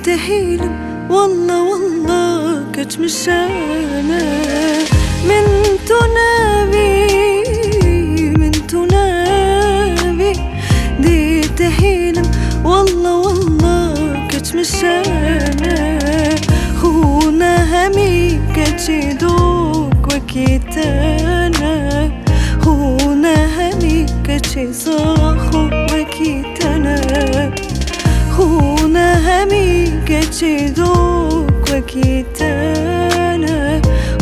تهيلم والله والله كتمش أنا من تنابي دي تهيلم والله والله كتمش أنا خونا همي كتشيدوك وكيتانا خونا همي كتشيزاخو وكيتانا خونا همي كتشيدوك وكيتانا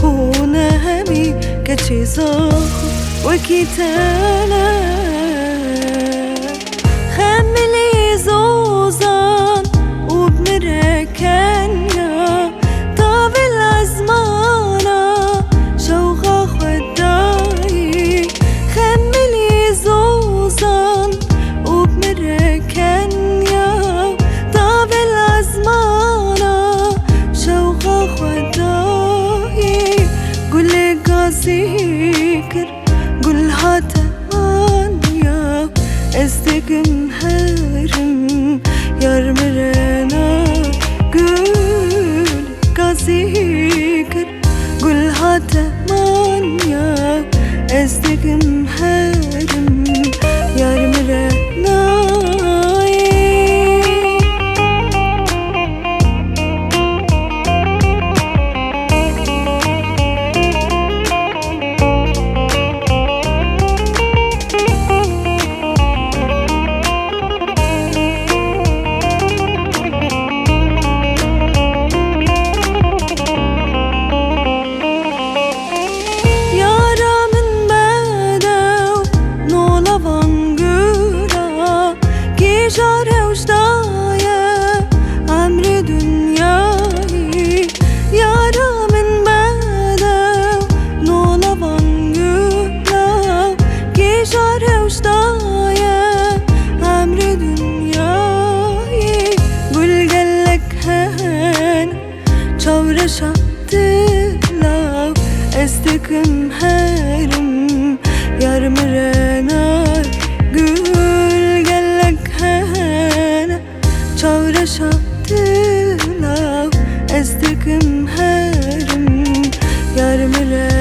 خونا همي كتشيزاخو وكيتانا خملي زوزان وبمركنا طاب الأزمانة شوقة خداي خملي زوزان وبمركنا طاب الأزمانة شوقة خداي قولي قاسيكر قولها تانيا استقم هرم يار مرنا قول قاسيكر قولها تانيا استقم هرم يار مرنا جاره وجدايا عمر دنياي يارا من بعده نولا بانجولا كي جاره وجدايا عمر دنياي قول قالك هان شاورة شعتلا استكم هارم يار مرنا شاورة شعتلا استكم هارم يار مرنا